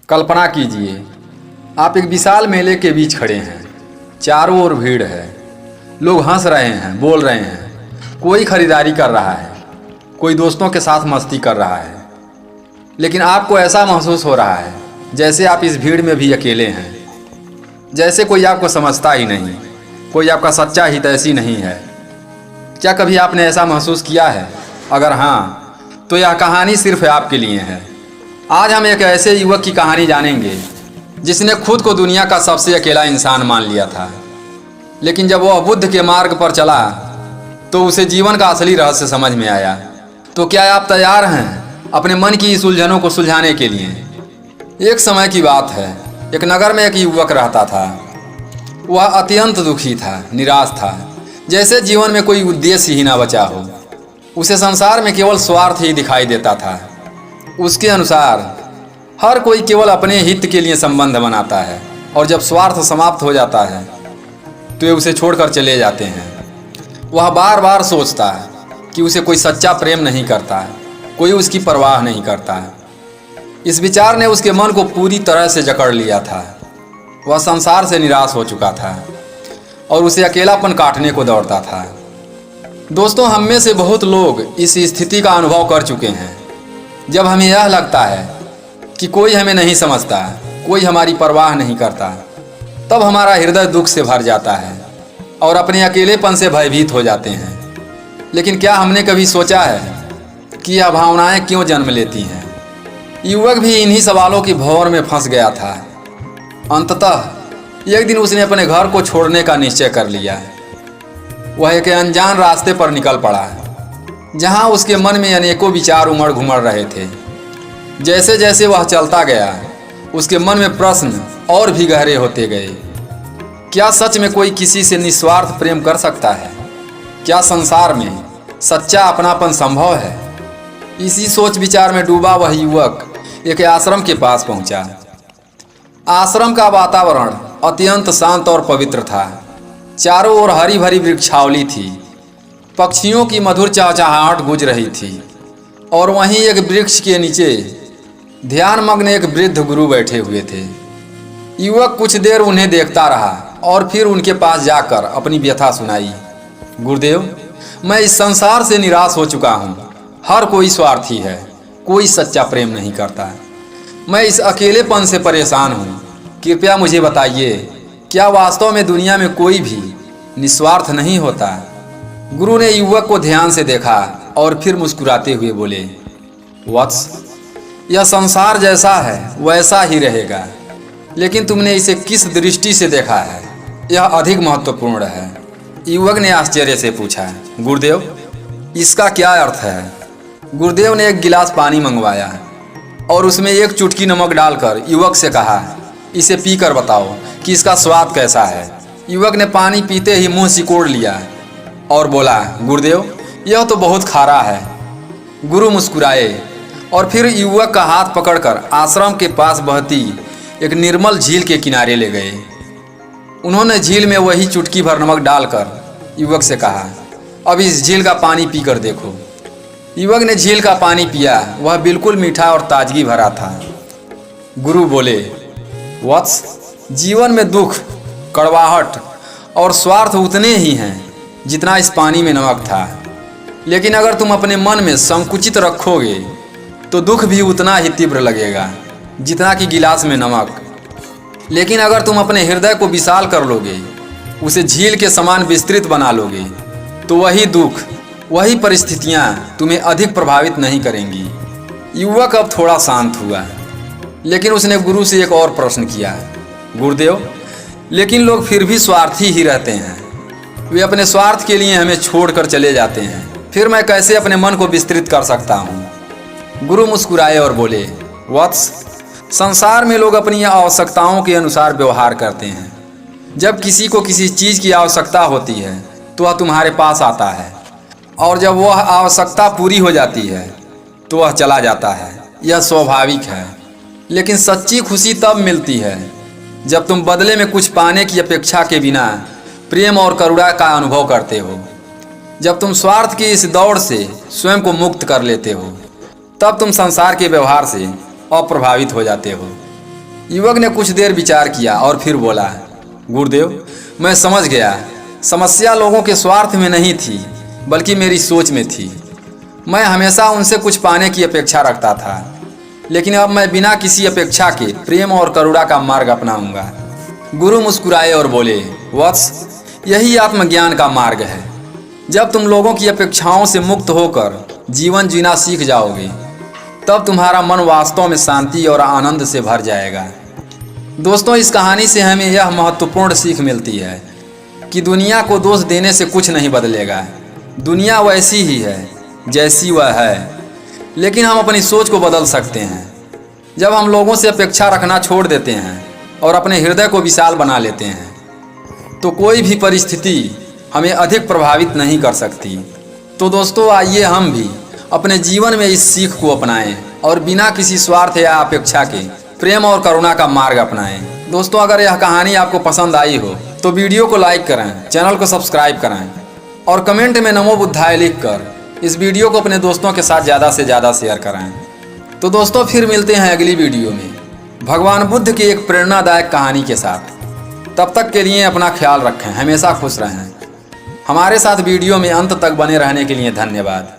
कल्पना कीजिए, आप एक विशाल मेले के बीच खड़े हैं। चारों ओर भीड़ है, लोग हंस रहे हैं, बोल रहे हैं, कोई खरीदारी कर रहा है, कोई दोस्तों के साथ मस्ती कर रहा है। लेकिन आपको ऐसा महसूस हो रहा है जैसे आप इस भीड़ में भी अकेले हैं, जैसे कोई आपको समझता ही नहीं, कोई आपका सच्चा हितैषी नहीं है। क्या कभी आपने ऐसा महसूस किया है? अगर हाँ, तो यह कहानी सिर्फ आपके लिए है। आज हम एक ऐसे युवक की कहानी जानेंगे जिसने खुद को दुनिया का सबसे अकेला इंसान मान लिया था, लेकिन जब वह बुद्ध के मार्ग पर चला तो उसे जीवन का असली रहस्य समझ में आया। तो क्या आप तैयार हैं अपने मन की इस उलझनों को सुलझाने के लिए? एक समय की बात है, एक नगर में एक युवक रहता था। वह अत्यंत दुखी था, निराश था, जैसे जीवन में कोई उद्देश्य ही ना बचा हो। उसे संसार में केवल स्वार्थ ही दिखाई देता था। उसके अनुसार हर कोई केवल अपने हित के लिए संबंध बनाता है, और जब स्वार्थ समाप्त हो जाता है तो वे उसे छोड़कर चले जाते हैं। वह बार बार सोचता है कि उसे कोई सच्चा प्रेम नहीं करता है, कोई उसकी परवाह नहीं करता है। इस विचार ने उसके मन को पूरी तरह से जकड़ लिया था। वह संसार से निराश हो चुका था और उसे अकेलापन काटने को दौड़ता था। दोस्तों, हम में से बहुत लोग इस स्थिति का अनुभव कर चुके हैं। जब हमें यह लगता है कि कोई हमें नहीं समझता, कोई हमारी परवाह नहीं करता, तब हमारा हृदय दुख से भर जाता है और अपने अकेलेपन से भयभीत हो जाते हैं। लेकिन क्या हमने कभी सोचा है कि यह भावनाएं क्यों जन्म लेती हैं? युवक भी इन्हीं सवालों की भंवर में फंस गया था। अंततः एक दिन उसने अपने घर को छोड़ने का निश्चय कर लिया। वह एक अनजान रास्ते पर निकल पड़ा, जहां उसके मन में अनेकों विचार उमड़ घुमड़ रहे थे। जैसे जैसे वह चलता गया, उसके मन में प्रश्न और भी गहरे होते गए। क्या सच में कोई किसी से निस्वार्थ प्रेम कर सकता है? क्या संसार में सच्चा अपनापन संभव है? इसी सोच विचार में डूबा वह युवक एक आश्रम के पास पहुंचा। आश्रम का वातावरण अत्यंत शांत और पवित्र था। चारों ओर हरी भरी वृक्षावली थी, पक्षियों की मधुर चहचहाहट गूंज रही थी, और वहीं एक वृक्ष के नीचे ध्यानमग्न एक वृद्ध गुरु बैठे हुए थे। युवक कुछ देर उन्हें देखता रहा और फिर उनके पास जाकर अपनी व्यथा सुनाई। गुरुदेव, मैं इस संसार से निराश हो चुका हूँ। हर कोई स्वार्थी है, कोई सच्चा प्रेम नहीं करता। मैं इस अकेलेपन से परेशान हूँ। कृपया मुझे बताइए, क्या वास्तव में दुनिया में कोई भी निस्वार्थ नहीं होता? गुरु ने युवक को ध्यान से देखा और फिर मुस्कुराते हुए बोले, वत्स, यह संसार जैसा है वैसा ही रहेगा, लेकिन तुमने इसे किस दृष्टि से देखा है, यह अधिक महत्वपूर्ण है। युवक ने आश्चर्य से पूछा, गुरुदेव, इसका क्या अर्थ है? गुरुदेव ने एक गिलास पानी मंगवाया और उसमें एक चुटकी नमक डालकर युवक से कहा, इसे पीकर बताओ कि इसका स्वाद कैसा है। युवक ने पानी पीते ही मुंह सिकोड़ लिया और बोला, गुरुदेव, यह तो बहुत खारा है। गुरु मुस्कुराए और फिर युवक का हाथ पकड़कर आश्रम के पास बहती एक निर्मल झील के किनारे ले गए। उन्होंने झील में वही चुटकी भर नमक डालकर युवक से कहा, अब इस झील का पानी पीकर देखो। युवक ने झील का पानी पिया। वह बिल्कुल मीठा और ताजगी भरा था। गुरु बोले, वत्स, जीवन में दुख, कड़वाहट और स्वार्थ उतने ही हैं जितना इस पानी में नमक था। लेकिन अगर तुम अपने मन में संकुचित रखोगे तो दुख भी उतना ही तीव्र लगेगा जितना कि गिलास में नमक। लेकिन अगर तुम अपने हृदय को विशाल कर लोगे, उसे झील के समान विस्तृत बना लोगे, तो वही दुख, वही परिस्थितियां तुम्हें अधिक प्रभावित नहीं करेंगी। युवक अब थोड़ा शांत हुआ, लेकिन उसने गुरु से एक और प्रश्न किया, गुरुदेव, लेकिन लोग फिर भी स्वार्थी ही रहते हैं। वे अपने स्वार्थ के लिए हमें छोड़कर चले जाते हैं। फिर मैं कैसे अपने मन को विस्तृत कर सकता हूँ? गुरु मुस्कुराए और बोले, वत्स, संसार में लोग अपनी आवश्यकताओं के अनुसार व्यवहार करते हैं। जब किसी को किसी चीज़ की आवश्यकता होती है तो वह तुम्हारे पास आता है, और जब वह आवश्यकता पूरी हो जाती है तो वह चला जाता है। यह स्वाभाविक है। लेकिन सच्ची खुशी तब मिलती है जब तुम बदले में कुछ पाने की अपेक्षा के बिना प्रेम और करुणा का अनुभव करते हो। जब तुम स्वार्थ की इस दौड़ से स्वयं को मुक्त कर लेते हो, तब तुम संसार के व्यवहार से अप्रभावित हो जाते हो। युवक ने कुछ देर विचार किया और फिर बोला, गुरुदेव, मैं समझ गया। समस्या लोगों के स्वार्थ में नहीं थी, बल्कि मेरी सोच में थी। मैं हमेशा उनसे कुछ पाने की अपेक्षा रखता था, लेकिन अब मैं बिना किसी अपेक्षा के प्रेम और करुणा का मार्ग अपनाऊंगा। गुरु मुस्कुराए और बोले, वत्स, यही आत्मज्ञान का मार्ग है। जब तुम लोगों की अपेक्षाओं से मुक्त होकर जीवन जीना सीख जाओगे, तब तुम्हारा मन वास्तव में शांति और आनंद से भर जाएगा। दोस्तों, इस कहानी से हमें यह महत्वपूर्ण सीख मिलती है कि दुनिया को दोष देने से कुछ नहीं बदलेगा। दुनिया वैसी ही है जैसी वह है, लेकिन हम अपनी सोच को बदल सकते हैं। जब हम लोगों से अपेक्षा रखना छोड़ देते हैं और अपने हृदय को विशाल बना लेते हैं, तो कोई भी परिस्थिति हमें अधिक प्रभावित नहीं कर सकती। तो दोस्तों, आइए हम भी अपने जीवन में इस सीख को अपनाएं और बिना किसी स्वार्थ या अपेक्षा के प्रेम और करुणा का मार्ग अपनाएं। दोस्तों, अगर यह कहानी आपको पसंद आई हो तो वीडियो को लाइक करें, चैनल को सब्सक्राइब करें और कमेंट में नमो बुद्धाय लिखकर इस वीडियो को अपने दोस्तों के साथ ज़्यादा से ज़्यादा शेयर करें। तो दोस्तों, फिर मिलते हैं अगली वीडियो में भगवान बुद्ध की एक प्रेरणादायक कहानी के साथ। तब तक के लिए अपना ख्याल रखें, हमेशा खुश रहें। हमारे साथ वीडियो में अंत तक बने रहने के लिए धन्यवाद।